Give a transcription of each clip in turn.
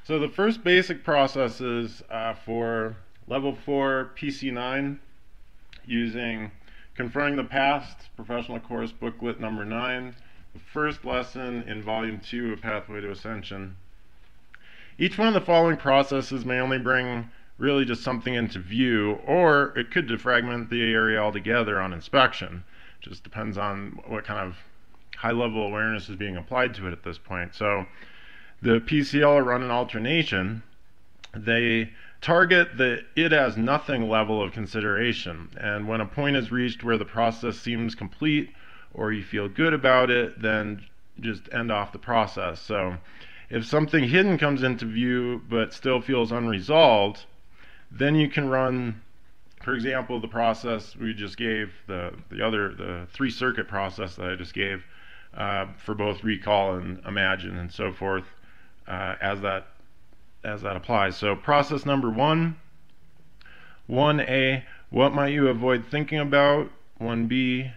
So the first basic processes for level 4 PC9 using Confronting the Past, professional course booklet number 9, the first lesson in volume 2 of Pathway to Ascension. Each one of the following processes may only bring really just something into view, or it could defragment the area altogether on inspection. It just depends on what kind of high-level awareness is being applied to it at this point. So the PCL run in alternation, they target the it as nothing level of consideration, and when a point is reached where the process seems complete or you feel good about it, then just end off the process. So if something hidden comes into view but still feels unresolved, then you can run, for example, the process we just gave, the 3-circuit process that I just gave for both recall and imagine and so forth, as that applies. So process number 1, 1A, what might you avoid thinking about? 1B,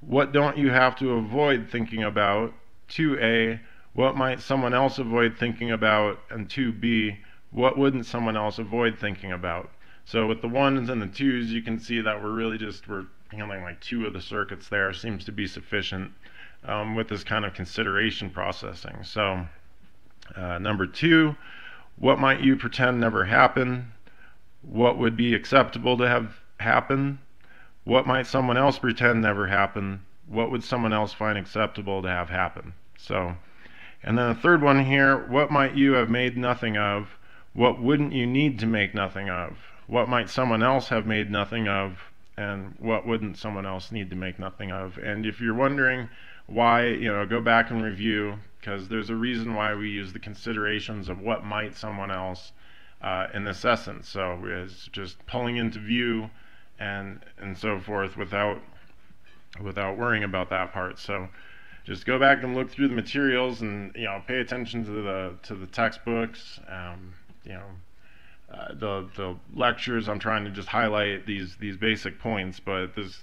what don't you have to avoid thinking about? 2A, what might someone else avoid thinking about? And 2B, what wouldn't someone else avoid thinking about? So with the 1s and the 2s, you can see that we're handling like 2 of the circuits there. Seems to be sufficient with this kind of consideration processing. So number 2, what might you pretend never happened? What would be acceptable to have happen? What might someone else pretend never happened? What would someone else find acceptable to have happen? So, and then the third one here, what might you have made nothing of? What wouldn't you need to make nothing of? What might someone else have made nothing of? And what wouldn't someone else need to make nothing of? And if you're wondering why, go back and review, because there's a reason why we use the considerations of what might someone else in this essence. So it's just pulling into view and so forth without worrying about that part. So just go back and look through the materials and pay attention to the textbooks. The lectures. I'm trying to just highlight these basic points, but this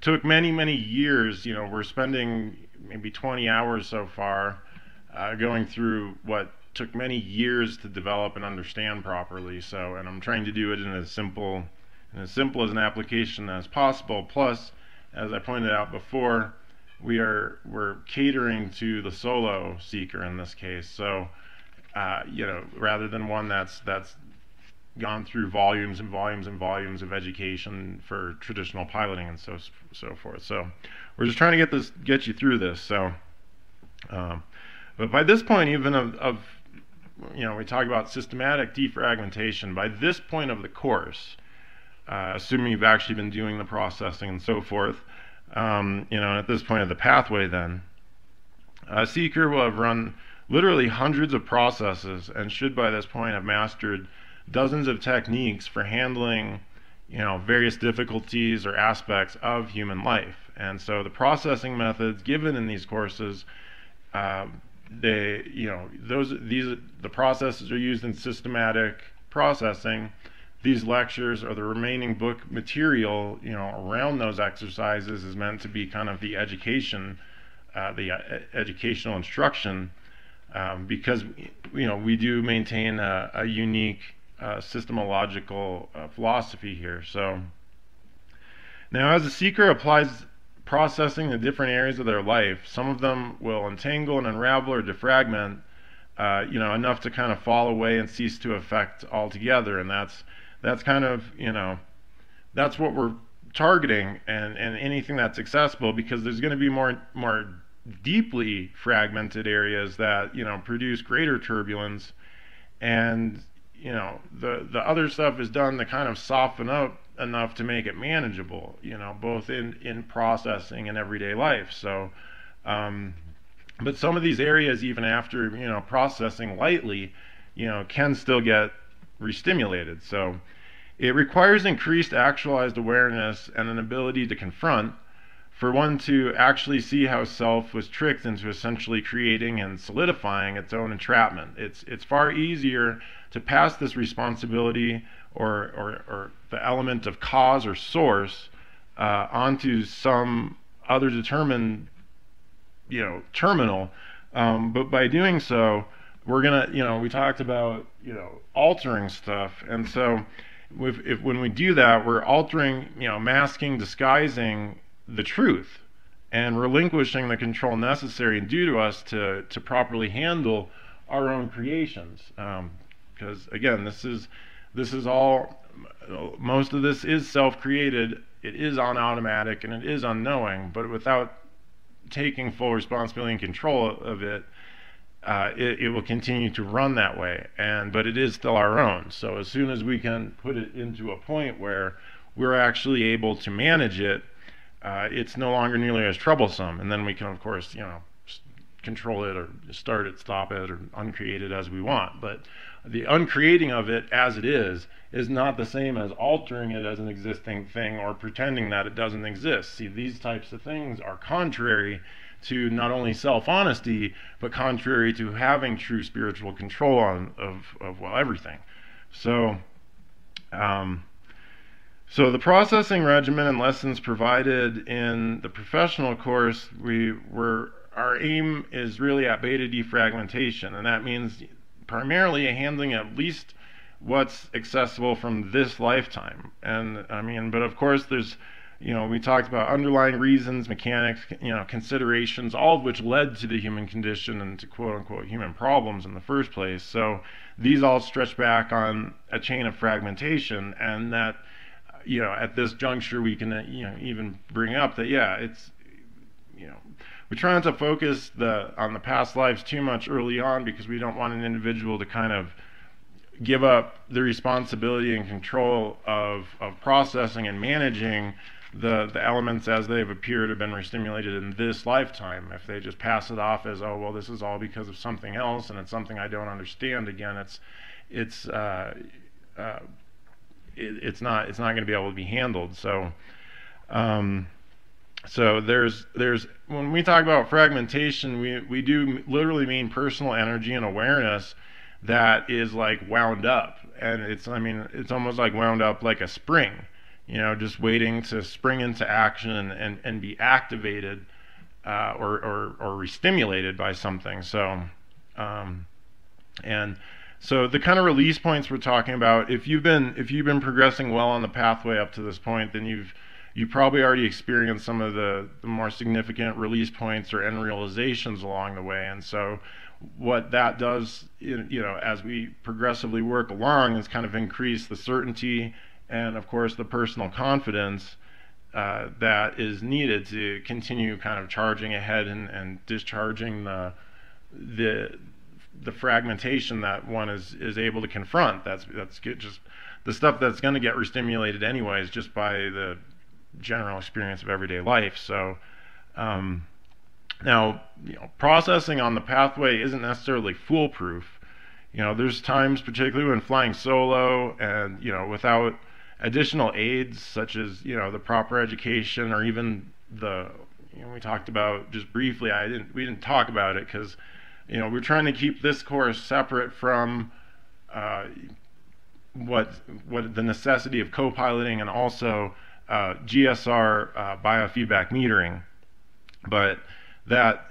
took many years. We're spending maybe 20 hours so far going through what took many years to develop and understand properly. So, and I'm trying to do it in as simple as an application as possible. Plus, as I pointed out before, we're catering to the solo seeker in this case. So rather than one that's gone through volumes and volumes and volumes of education for traditional piloting and so forth. So we're just trying to get you through this. So, but by this point, even we talk about systematic defragmentation. By this point of the course, assuming you've actually been doing the processing and so forth, and at this point of the pathway, then a seeker will have run literally hundreds of processes and should by this point have mastered dozens of techniques for handling various difficulties or aspects of human life. And so the processing methods given in these courses, the processes are used in systematic processing. These lectures or the remaining book material around those exercises is meant to be kind of the education, educational instruction, because we do maintain a unique systemological philosophy here. So now as a seeker applies processing to different areas of their life, some of them will entangle and unravel or defragment enough to kind of fall away and cease to affect altogether. And that's kind of that's what we're targeting, and anything that's accessible, because there's going to be more deeply fragmented areas that produce greater turbulence, and the other stuff is done to kind of soften up enough to make it manageable, both in processing and everyday life. So but some of these areas, even after processing lightly, can still get restimulated. So it requires increased actualized awareness and an ability to confront, for one to actually see how self was tricked into essentially creating and solidifying its own entrapment. It's far easier to pass this responsibility or the element of cause or source onto some other determined terminal, but by doing so, we're gonna, we talked about, altering stuff, and so when we do that, we're altering, masking, disguising the truth, and relinquishing the control necessary and due to us to properly handle our own creations. Because again, this is all, most of this is self-created. It is on automatic and it is unknowing, but without taking full responsibility and control of it, it will continue to run that way. But it is still our own. So as soon as we can put it into a point where we're actually able to manage it, it's no longer nearly as troublesome. And then we can, of course, control it or start it, stop it, or uncreate it as we want. But the uncreating of it as it is not the same as altering it as an existing thing or pretending that it doesn't exist. See, these types of things are contrary to not only self-honesty, but contrary to having true spiritual control of everything. So, so the processing regimen and lessons provided in the professional course, our aim is really at beta defragmentation, and that means primarily handling at least what's accessible from this lifetime. And I mean, but of course there's, we talked about underlying reasons, mechanics, considerations, all of which led to the human condition and to quote unquote human problems in the first place. So these all stretch back on a chain of fragmentation, and that, at this juncture we can, even bring up that, it's, we're trying to focus on the past lives too much early on, because we don't want an individual to kind of give up the responsibility and control of processing and managing the elements as they've appeared to have been restimulated in this lifetime. If they just pass it off as, oh well, this is all because of something else and it's something I don't understand, again, it's not going to be able to be handled. So so there's when we talk about fragmentation, we do literally mean personal energy and awareness that is like wound up, and it's almost like wound up like a spring, just waiting to spring into action and be activated or restimulated by something. So and so the kind of release points we're talking about, if you've been progressing well on the pathway up to this point, then you've probably already experienced some of the more significant release points or end realizations along the way. And so what that does, as we progressively work along, is kind of increase the certainty and, of course, the personal confidence that is needed to continue kind of charging ahead and discharging the fragmentation that one is able to confront. That's just the stuff that's going to get restimulated anyways, just by the general experience of everyday life. So now, processing on the pathway isn't necessarily foolproof. There's times, particularly when flying solo and without additional aids such as the proper education, or even we talked about just briefly, we didn't talk about it because we're trying to keep this course separate from what the necessity of co-piloting and also GSR biofeedback metering. But that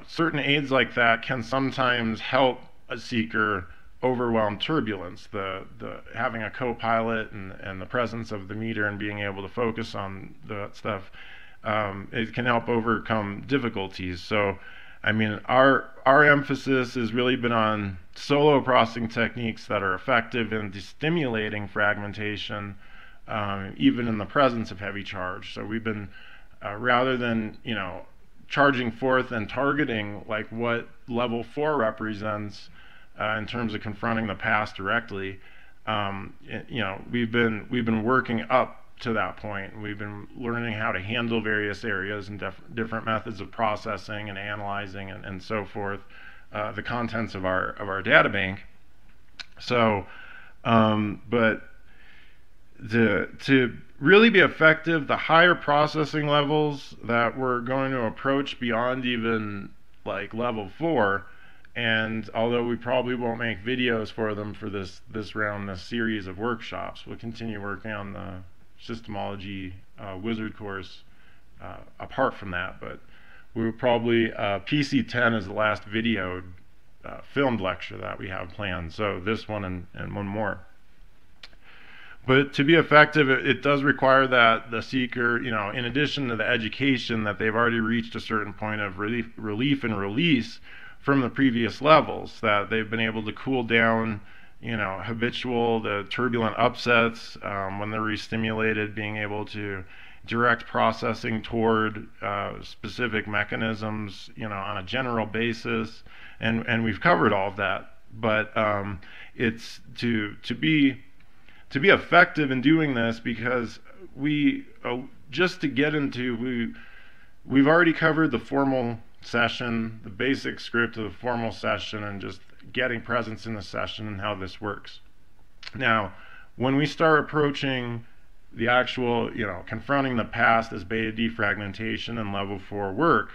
certain aids like that can sometimes help a seeker overwhelm turbulence. The having a co-pilot and the presence of the meter and being able to focus on that stuff, it can help overcome difficulties. So our emphasis has really been on solo processing techniques that are effective in stimulating fragmentation, even in the presence of heavy charge. So we've been, rather than charging forth and targeting like what level 4 represents in terms of confronting the past directly, we've been working up to that point. We've been learning how to handle various areas and different methods of processing and analyzing and so forth, the contents of our data bank. So, but to really be effective, the higher processing levels that we're going to approach beyond even like level 4, and although we probably won't make videos for them for this series of workshops, we'll continue working on the Systemology Wizard course apart from that. But we will probably PC10 is the last video filmed lecture that we have planned. So this one and one more. But to be effective, it does require that the seeker, in addition to the education, that they've already reached a certain point of relief and release from the previous levels, that they've been able to cool down, the turbulent upsets when they're re-stimulated, being able to direct processing toward specific mechanisms, on a general basis, and we've covered all of that. But it's to be effective in doing this, because we've already covered the formal session, the basic script of the formal session, and just getting presence in the session and how this works. Now, when we start approaching the actual, confronting the past as beta defragmentation and level 4 work,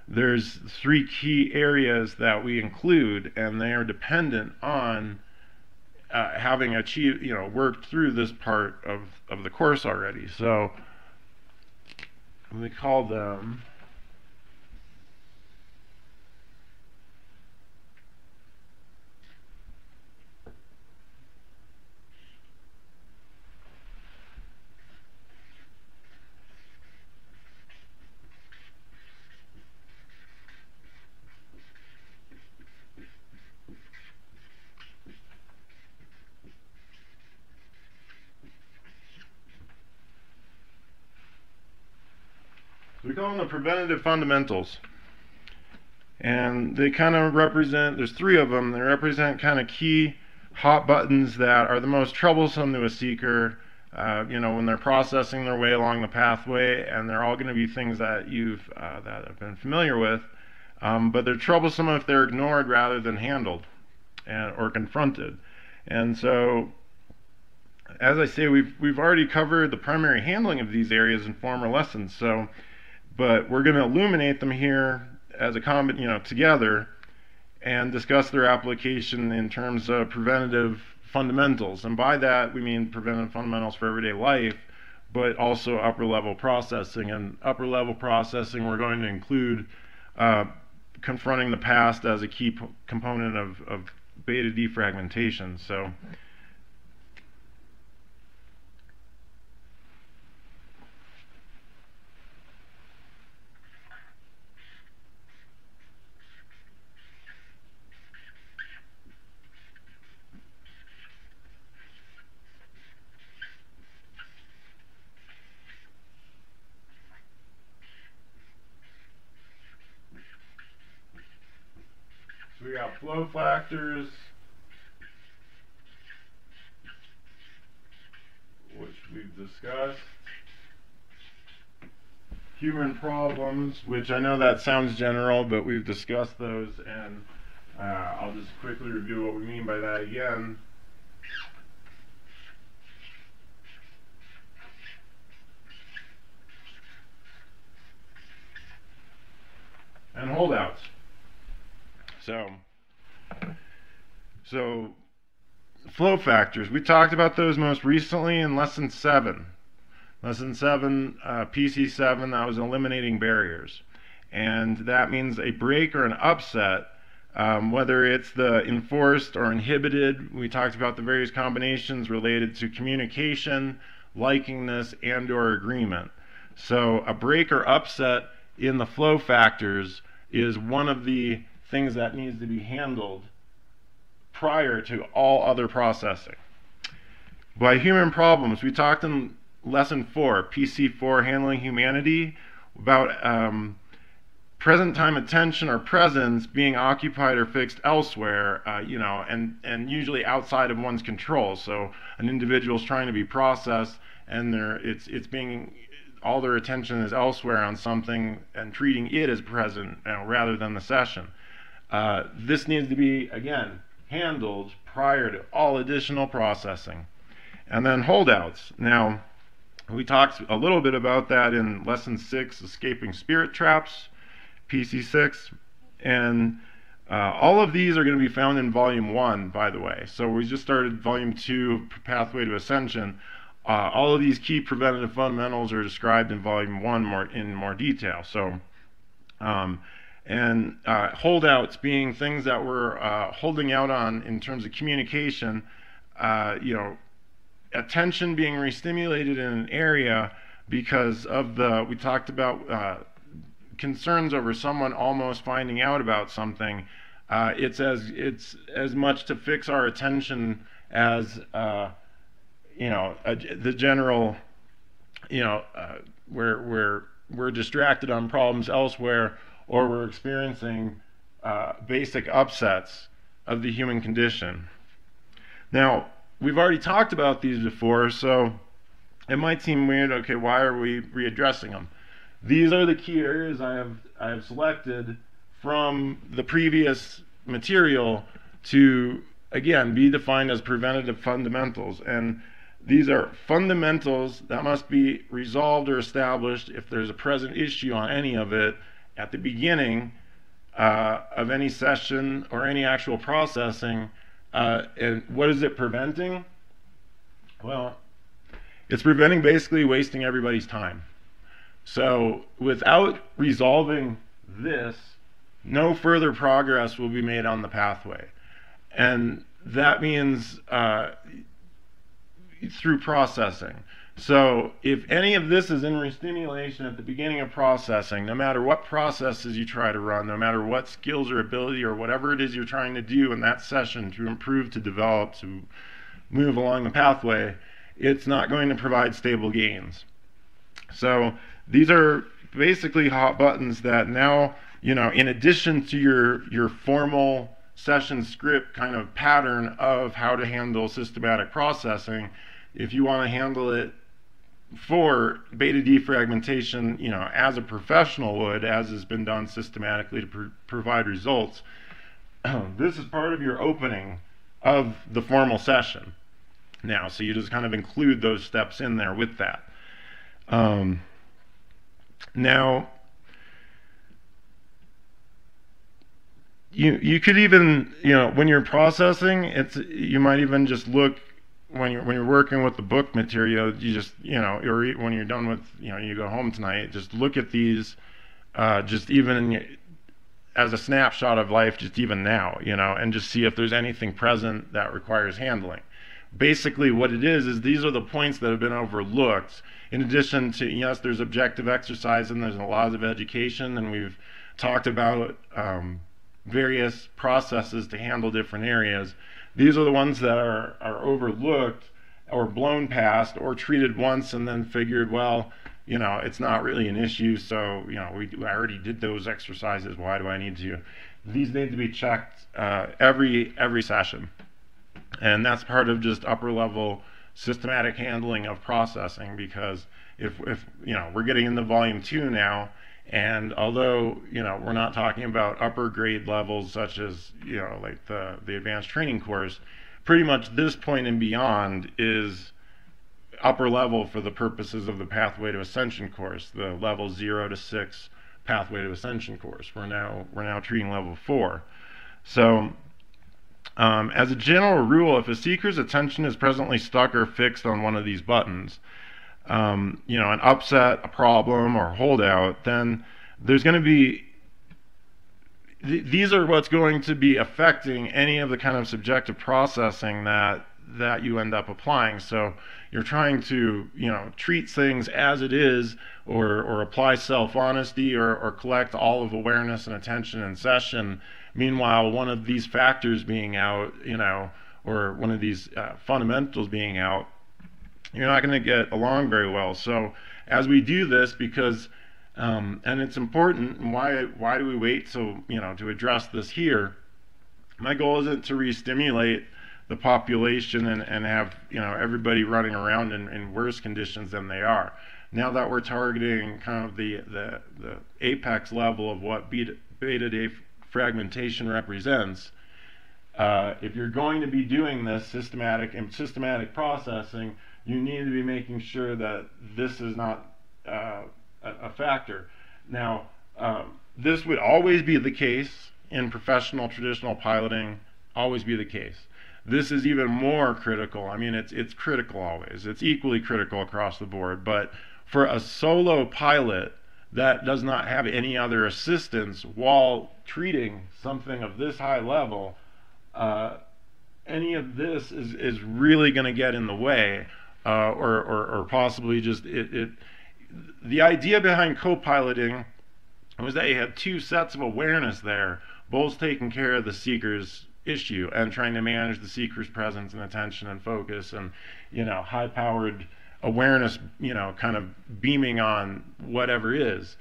there's 3 key areas that we include, and they are dependent on having achieved, worked through this part of the course already. So we call them the preventative fundamentals, and they kind of represent, there's 3 of them, they represent kind of key hot buttons that are the most troublesome to a seeker, when they're processing their way along the pathway, and they're all going to be things that you've that have been familiar with, but they're troublesome if they're ignored rather than handled or confronted. And so, as I say, we've already covered the primary handling of these areas in former lessons. So, but we're going to illuminate them here as a together, and discuss their application in terms of preventative fundamentals. And by that we mean preventative fundamentals for everyday life, but also upper level processing. And upper level processing, we're going to include confronting the past as a key component of beta defragmentation. So we got flow factors, which we've discussed. Human problems, which I know that sounds general, but we've discussed those, and I'll just quickly review what we mean by that again. And holdouts. So flow factors, we talked about those most recently in lesson 7. Lesson 7, PC7, that was eliminating barriers. And that means a break or an upset, whether it's the enforced or inhibited. We talked about the various combinations related to communication, likingness, and or agreement. So a break or upset in the flow factors is one of the things that needs to be handled prior to all other processing. By human problems, we talked in lesson 4, PC4, handling humanity, about present time attention or presence being occupied or fixed elsewhere, and usually outside of one's control. So an individual's trying to be processed, and it's being, all their attention is elsewhere on something and treating it as present, rather than the session. This needs to be, again, handled prior to all additional processing. And then holdouts. Now, we talked a little bit about that in lesson 6, escaping spirit traps, PC6, and all of these are going to be found in volume 1, by the way. So we just started volume 2, Pathway to Ascension. All of these key preventative fundamentals are described in volume 1 in more detail. So And holdouts being things that we're holding out on in terms of communication, attention being restimulated in an area because of we talked about concerns over someone almost finding out about something. It's as much to fix our attention as the general, where we're distracted on problems elsewhere, or we're experiencing basic upsets of the human condition. Now, we've already talked about these before, so it might seem weird. Okay, why are we readdressing them? These are the key areas I have selected from the previous material to, again, be defined as preventative fundamentals. And these are fundamentals that must be resolved or established if there's a present issue on any of it at the beginning of any session or any actual processing. And what is it preventing? Well, it's preventing basically wasting everybody's time. So without resolving this, no further progress will be made on the pathway. And that means through processing. So if any of this is in restimulation at the beginning of processing, no matter what processes you try to run, no matter what skills or ability or whatever it is you're trying to do in that session to improve, to develop, to move along the pathway, it's not going to provide stable gains. So these are basically hot buttons that now, in addition to your formal session script kind of pattern of how to handle systematic processing, if you want to handle it for beta defragmentation, as a professional would, as has been done systematically to provide results, this is part of your opening of the formal session. Now, so you just kind of include those steps in there with that. Now, you could even, when you're processing, you might even just look when you're working with the book material, you just, or when you're done with, you go home tonight, just look at these, just even as a snapshot of life, just even now, and just see if there's anything present that requires handling. Basically, what it is these are the points that have been overlooked. In addition to, yes, there's objective exercise and there's a lot of education, and we've talked about various processes to handle different areas. These are the ones that are overlooked or blown past or treated once and then figured, well, it's not really an issue, so, I already did those exercises, why do I need to? These need to be checked every session. And that's part of just upper level systematic handling of processing, because if we're getting into volume 2 now, and although we're not talking about upper grade levels such as like the advanced training course, pretty much this point and beyond is upper level for the purposes of the Pathway to Ascension course, the level 0 to 6 Pathway to Ascension course. We're now treating level 4. So as a general rule, if a seeker's attention is presently stuck or fixed on one of these buttons, an upset, a problem, or holdout, then there's going to be, these are what's going to be affecting any of the kind of subjective processing that you end up applying. So you're trying to, treat things as it is, or apply self-honesty, or collect all of awareness and attention in session. Meanwhile, one of these factors being out, or one of these fundamentals being out, you're not going to get along very well. So as we do this, because and it's important, and why do we wait to address this here? My goal isn't to re-stimulate the population and have everybody running around in worse conditions than they are. Now that we're targeting kind of the apex level of what beta defragmentation represents, if you're going to be doing this systematic processing, you need to be making sure that this is not a factor. Now, this would always be the case in professional traditional piloting, always be the case. This is even more critical. I mean, it's critical always. It's equally critical across the board. But for a solo pilot, that does not have any other assistance while treating something of this high level, any of this is really going to get in the way, or possibly just the idea behind co-piloting was that you had two sets of awareness there, both taking care of the seeker's issue and trying to manage the seeker's presence and attention and focus and, high-powered awareness, kind of beaming on whatever is.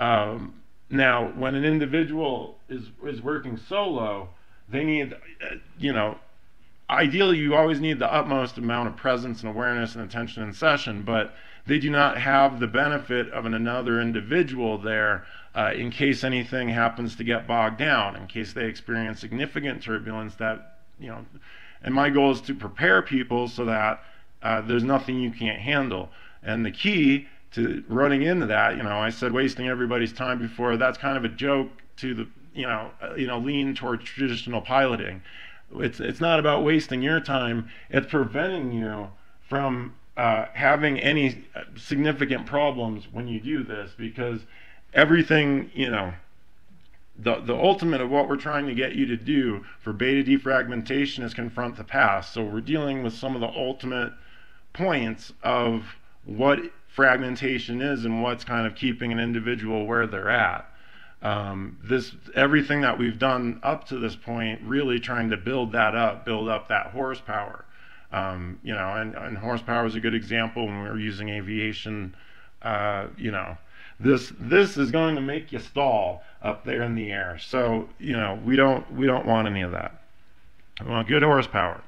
Now, when an individual is working solo, they need, ideally you always need the utmost amount of presence and awareness and attention in session, but they do not have the benefit of another individual there in case anything happens to get bogged down, in case they experience significant turbulence that, and my goal is to prepare people so that there's nothing you can't handle. And the key to running into that, I said wasting everybody's time before, that's kind of a joke to the, lean towards traditional piloting. It's not about wasting your time, it's preventing you from having any significant problems when you do this, because everything, the ultimate of what we're trying to get you to do for beta defragmentation is confront the past. So we're dealing with some of the ultimate points of what fragmentation is and what's kind of keeping an individual where they're at. Everything that we've done up to this point, really trying to build up that horsepower. And horsepower is a good example when we were using aviation. This is going to make you stall up there in the air. So we don't want any of that. We want good horsepower.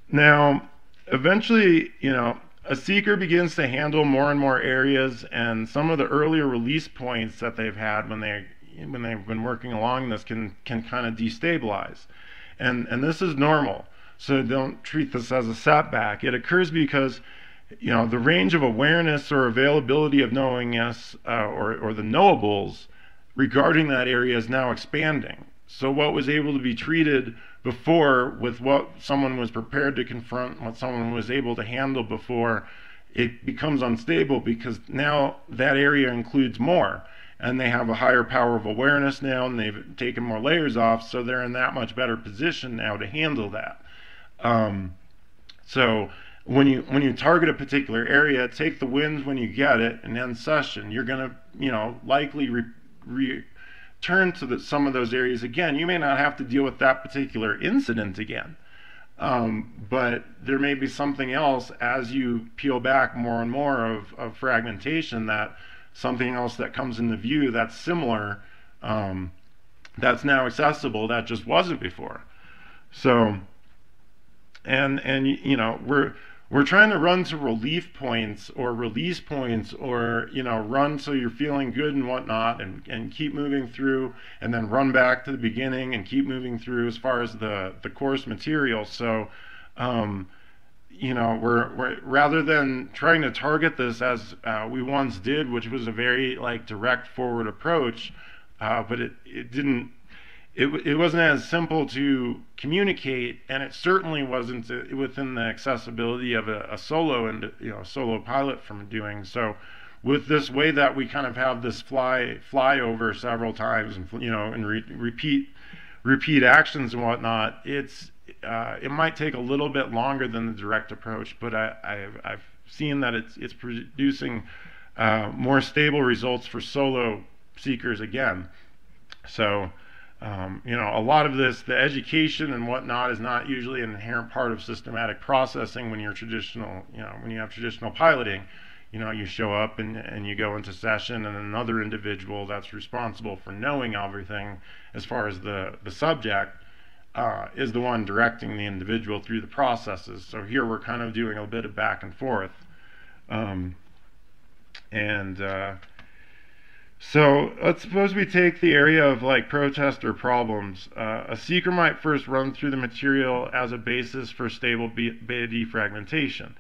Now, eventually, a seeker begins to handle more and more areas, and some of the earlier release points that they've had when they've been working along this can kind of destabilize. And this is normal, so don't treat this as a setback. It occurs because the range of awareness or availability of knowingness or the knowables regarding that area is now expanding. So what was able to be treated before with what someone was prepared to confront, what someone was able to handle before, it becomes unstable because now that area includes more, and they have a higher power of awareness now, and they've taken more layers off, so they're in that much better position now to handle that. So when you target a particular area, take the wins when you get it, and end session, you're going to likely return to some of those areas again. You may not have to deal with that particular incident again, but there may be something else as you peel back more and more of fragmentation, that something else that comes into view that's similar, that's now accessible, that just wasn't before. So, and we're trying to run to relief points or release points, or run so you're feeling good and whatnot, and keep moving through, and then run back to the beginning and keep moving through as far as the course material. So we're rather than trying to target this as we once did, which was a very direct forward approach, but it wasn't as simple to communicate, and it certainly wasn't within the accessibility of a solo and solo pilot from doing. So with this way that we kind of have this fly over several times, and repeat actions and whatnot, it might take a little bit longer than the direct approach, but I've seen that it's producing more stable results for solo seekers again. So a lot of this, the education and whatnot, is not usually an inherent part of systematic processing when you're traditional, when you have traditional piloting. You show up and you go into session, and another individual that's responsible for knowing everything as far as the subject is the one directing the individual through the processes. So here we're kind of doing a bit of back and forth. So let's suppose we take the area of protest or problems. A seeker might first run through the material as a basis for stable beta defragmentation,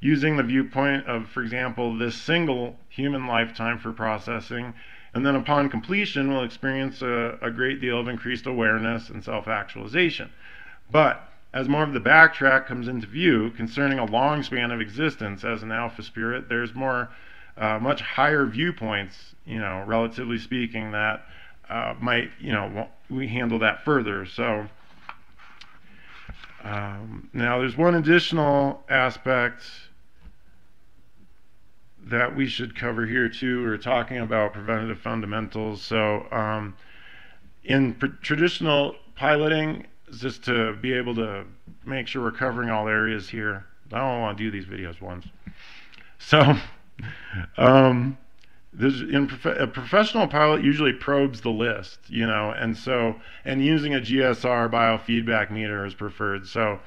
using the viewpoint of, for example, this single human lifetime for processing, and then upon completion we'll experience a great deal of increased awareness and self-actualization. But as more of the backtrack comes into view concerning a long span of existence as an alpha spirit, there's more much higher viewpoints, relatively speaking, that might, we handle that further. So now there's one additional aspect that we should cover here too. We're talking about preventative fundamentals. So in traditional piloting, just to be able to make sure we're covering all areas here. I don't want to do these videos once. So a professional pilot usually probes the list, and using a GSR biofeedback meter is preferred. So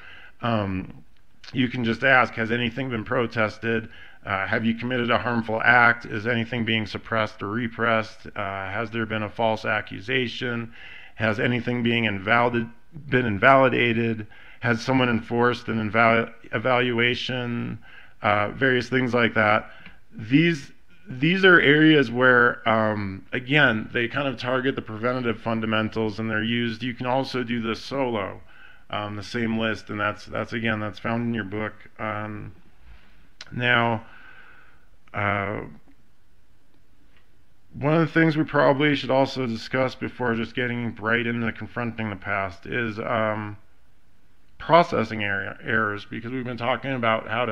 you can just ask, has anything been protested? Have you committed a harmful act? Is anything being suppressed or repressed? Has there been a false accusation? Has anything been invalidated? Has someone enforced an evaluation? Various things like that. These are areas where, again, they kind of target the preventative fundamentals, and they're used. You can also do this solo, the same list, and that's found in your book. Now, one of the things we probably should also discuss before just getting right into confronting the past is processing errors, because we've been talking about how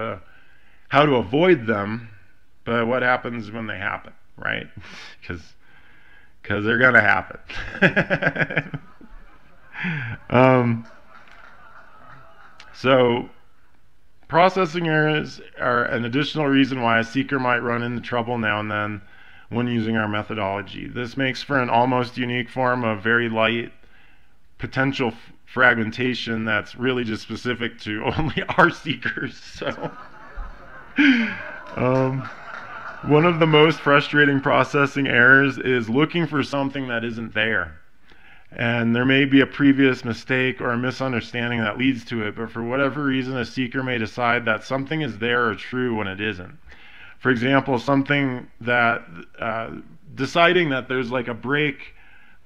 to avoid them, but what happens when they happen, right? Because they're going to happen. So processing errors are an additional reason why a seeker might run into trouble now and then when using our methodology. This makes for an almost unique form of very light potential fragmentation that's really just specific to only our seekers. So one of the most frustrating processing errors is looking for something that isn't there. And there may be a previous mistake or a misunderstanding that leads to it, but for whatever reason, a seeker may decide that something is there or true when it isn't. For example, something that deciding that there's like a break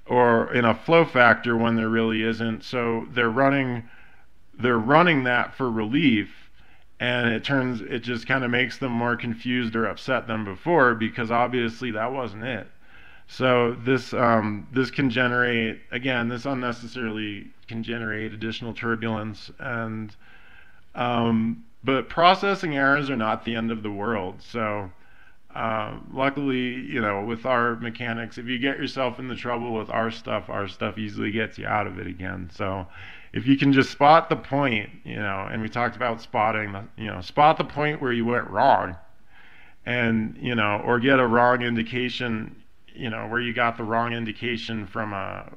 or in a flow factor when there really isn't. So they're running that for relief, and it just kind of makes them more confused or upset than before, because obviously that wasn't it. So this can generate, again, this unnecessarily can generate additional turbulence, and but processing errors are not the end of the world. So luckily, with our mechanics, if you get yourself into trouble with our stuff easily gets you out of it again. So if you can just spot the point, and we talked about spotting, spot the point where you went wrong, and or get a wrong indication, where you got the wrong indication from a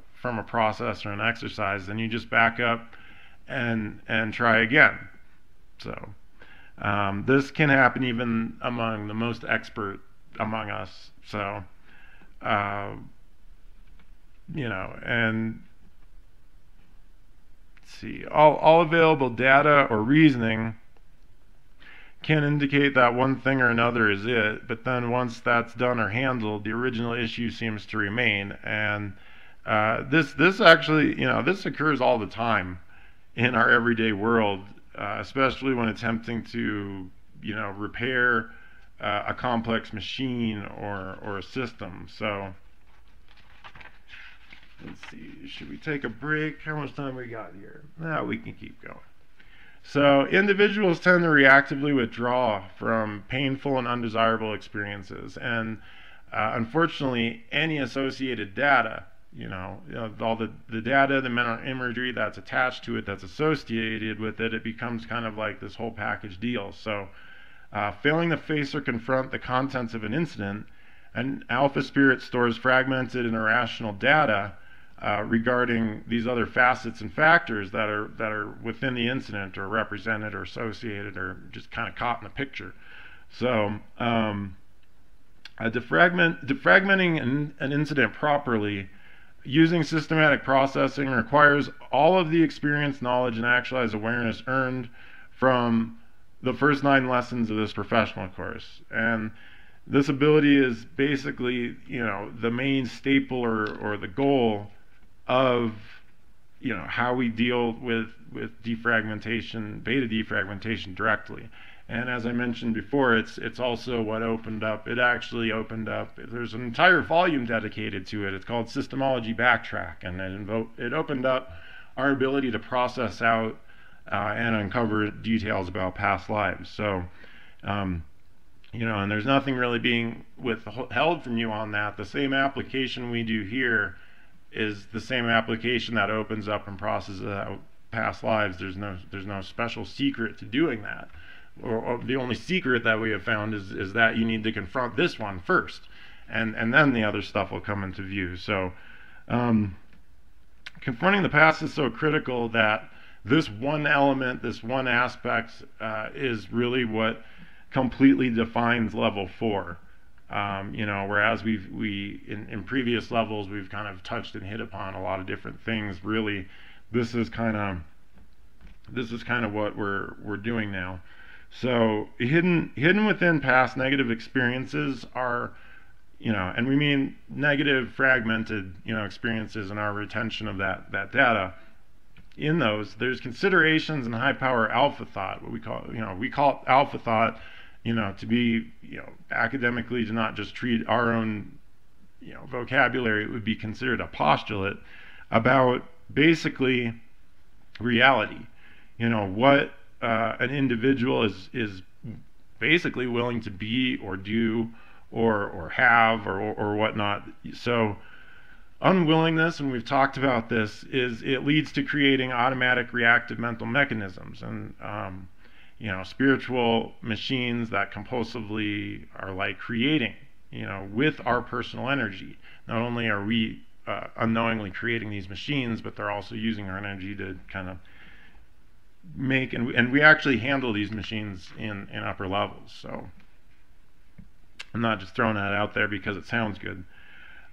process or an exercise, then you just back up and try again. So this can happen even among the most expert among us. So and let's see, all available data or reasoning can indicate that one thing or another is it, but then once that's done or handled, the original issue seems to remain. And this actually, this occurs all the time in our everyday world, especially when attempting to, repair a complex machine or a system. So let's see, should we take a break? How much time we got here? No, we can keep going. So individuals tend to reactively withdraw from painful and undesirable experiences, and unfortunately, any associated data, all the data, the mental imagery that's attached to it, that's associated with it, it becomes kind of like this whole package deal. So failing to face or confront the contents of an incident, an alpha spirit stores fragmented and irrational data regarding these other facets and factors that are within the incident, or represented, or associated, or just kind of caught in the picture. So defragmenting an incident properly using systematic processing requires all of the experience, knowledge, and actualized awareness earned from the first 9 lessons of this professional course. And this ability is basically, the main staple or the goal of how we deal with defragmentation, beta defragmentation directly. And as I mentioned before, it's also what opened up. It actually opened up. There's an entire volume dedicated to it. It's called Systemology Backtrack, and it opened up our ability to process out and uncover details about past lives. So, and there's nothing really being withheld from you on that. The same application we do here is the same application that opens up and processes out past lives. There's no special secret to doing that. Or the only secret that we have found is that you need to confront this one first, and then the other stuff will come into view. So confronting the past is so critical that this one element, this one aspect, is really what completely defines level 4. Whereas in previous levels we've kind of touched and hit upon a lot of different things. Really, this is kind of what we're doing now. So hidden within past negative experiences are, and we mean negative fragmented, experiences and our retention of that data. In those, there's considerations and high power alpha thought, what we call alpha thought, to be, academically, to not just treat our own, vocabulary. It would be considered a postulate about basically reality. What an individual is basically willing to be or do or have or whatnot. So unwillingness, and we've talked about this, it leads to creating automatic reactive mental mechanisms, and spiritual machines that compulsively are like creating, with our personal energy. Not only are we unknowingly creating these machines, but they're also using our energy to kind of make, and we actually handle these machines in upper levels. So I'm not just throwing that out there because it sounds good.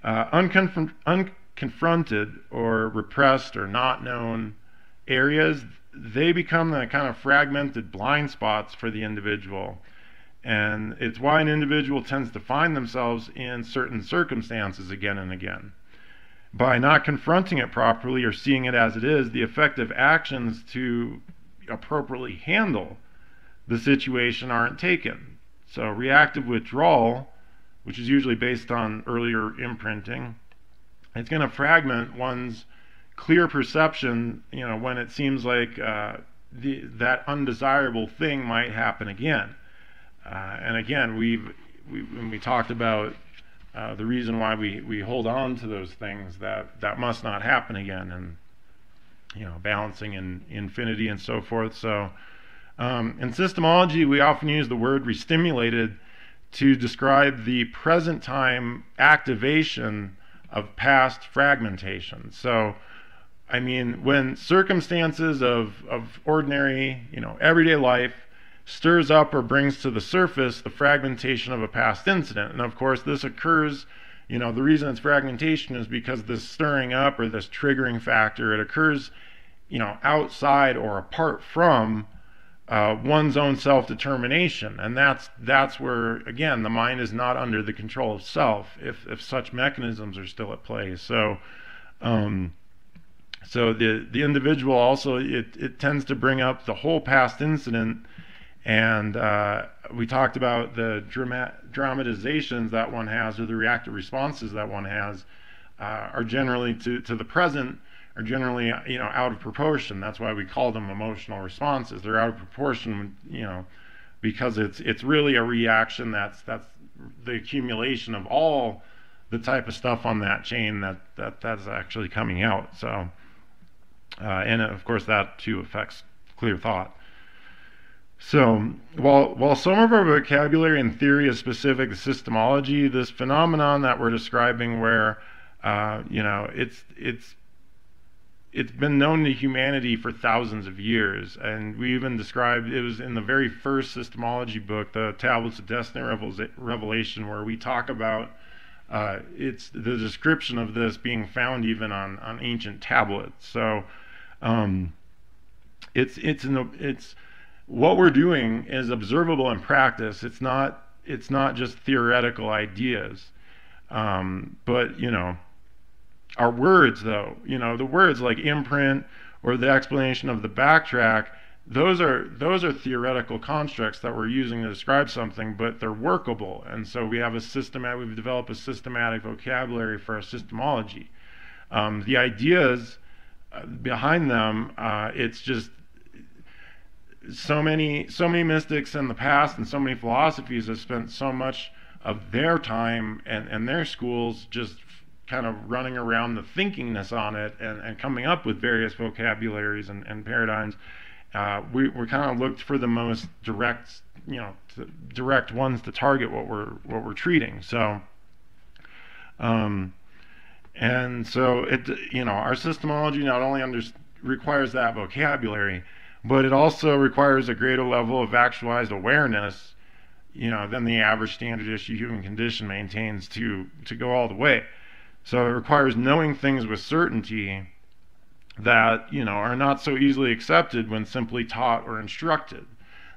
Unconfronted or repressed or not known areas, they become the kind of fragmented blind spots for the individual. And it's why an individual tends to find themselves in certain circumstances again and again. By not confronting it properly or seeing it as it is, the effective actions to appropriately handle the situation aren't taken. So reactive withdrawal, which is usually based on earlier imprinting, it's going to fragment one's clear perception, when it seems like that undesirable thing might happen again. And again, when we talked about the reason why we hold on to those things that must not happen again, and balancing in infinity and so forth. So in systemology, we often use the word restimulated to describe the present time activation of past fragmentation. So I mean, when circumstances of ordinary, everyday life stirs up or brings to the surface the fragmentation of a past incident. And of course, this occurs, the reason it's fragmentation is because this stirring up or this triggering factor, it occurs, outside or apart from one's own self-determination. And that's where, again, the mind is not under the control of self if such mechanisms are still at play. So the individual also, it tends to bring up the whole past incident, and we talked about the dramatizations that one has, or the reactive responses that one has, are generally to the present, are generally out of proportion. That's why we call them emotional responses. They're out of proportion, because it's really a reaction that's the accumulation of all the type of stuff on that chain that's actually coming out. So. And of course that too affects clear thought. So while some of our vocabulary and theory is specific to systemology, this phenomenon that we're describing, where it's been known to humanity for thousands of years, and we even described, it was in the very first systemology book, the Tablets of Destiny Revelation, where we talk about it's the description of this being found even on ancient tablets. So it's what we're doing is observable in practice. It's not just theoretical ideas, but Our words, though, the words like imprint or the explanation of the backtrack, those are theoretical constructs that we're using to describe something, but they're workable. And so we've developed a systematic vocabulary for our systemology. The ideas behind them, it's just so many mystics in the past and so many philosophies have spent so much of their time and their schools just kind of running around the thinkingness on it and coming up with various vocabularies and paradigms. We kind of looked for the most direct, direct ones to target what we're treating. So, and so our systemology not only requires that vocabulary, but it also requires a greater level of actualized awareness, than the average standard issue human condition maintains to go all the way. So it requires knowing things with certainty that are not so easily accepted when simply taught or instructed.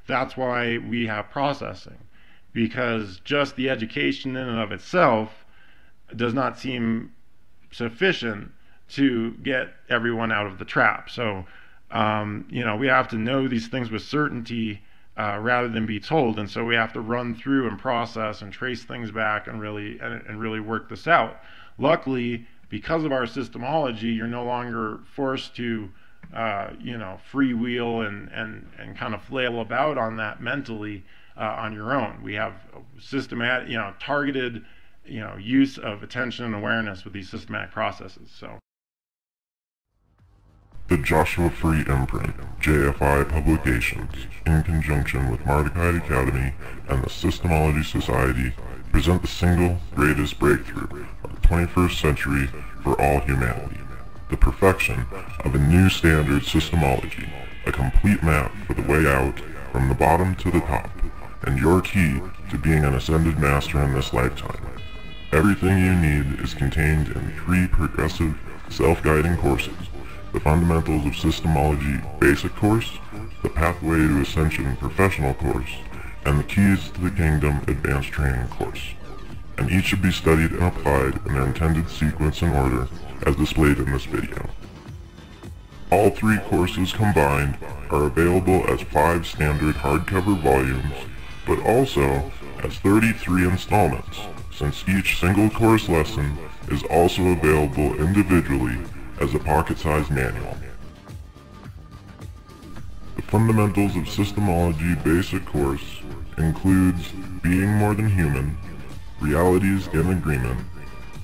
That's why we have processing, because just the education in and of itself does not seem sufficient to get everyone out of the trap. So we have to know these things with certainty rather than be told, and so we have to run through and process and trace things back and really work this out. Luckily, because of our systemology, you're no longer forced to freewheel and kind of flail about on that mentally on your own. We have systematic, targeted use of attention and awareness with these systematic processes. So the Joshua Free imprint, JFI Publications, in conjunction with Mardukite Academy and the Systemology Society, present the single greatest breakthrough of the 21st century for all humanity, the perfection of a new standard systemology, a complete map for the way out from the bottom to the top, and your key to being an ascended master in this lifetime. Everything you need is contained in 3 progressive, self-guiding courses: the Fundamentals of Systemology Basic Course, the Pathway to Ascension Professional Course, and the Keys to the Kingdom Advanced Training Course. And each should be studied and applied in their intended sequence and order as displayed in this video. All 3 courses combined are available as 5 standard hardcover volumes, but also as 33 installments, since each single course lesson is also available individually as a pocket-sized manual. The Fundamentals of Systemology Basic Course includes Being More Than Human, Realities in Agreement,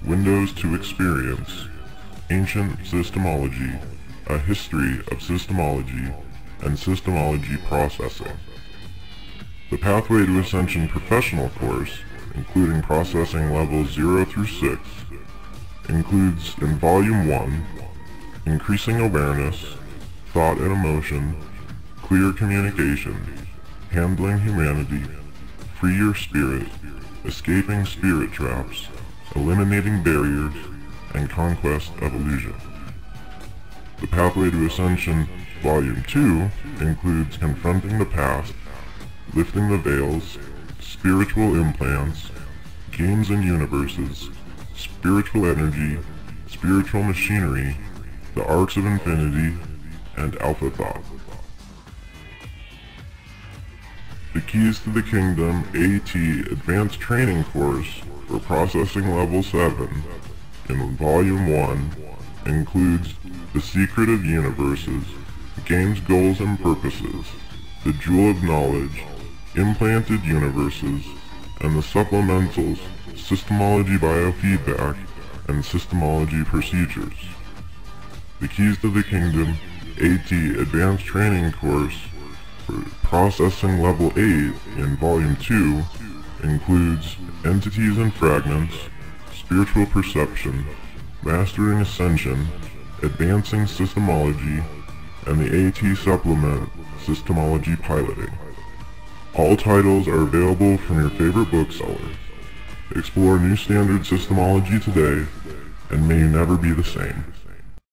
Windows to Experience, Ancient Systemology, A History of Systemology, and Systemology Processing. The Pathway to Ascension Professional Course, including processing levels 0 through 6, includes in Volume 1, Increasing Awareness, Thought and Emotion, Clear Communication, Handling Humanity, Free Your Spirit, Escaping Spirit Traps, Eliminating Barriers, and Conquest of Illusion. The Pathway to Ascension Volume 2 includes Confronting the Past, Lifting the Veils, Spiritual Implants, Games and Universes, Spiritual Energy, Spiritual Machinery, The Arcs of Infinity, and Alpha Thought. The Keys to the Kingdom AT Advanced Training Course for Processing Level 7 in Volume 1 includes The Secret of Universes, Games, Goals, and Purposes, The Jewel of Knowledge, Implanted Universes, and the Supplementals Systemology Biofeedback and Systemology Procedures. The Keys to the Kingdom AT Advanced Training Course for Processing Level 8 in Volume 2 includes Entities and Fragments, Spiritual Perception, Mastering Ascension, Advancing Systemology, and the AT Supplement Systemology Piloting. All titles are available from your favorite bookseller. Explore new standard systemology today, and may you never be the same.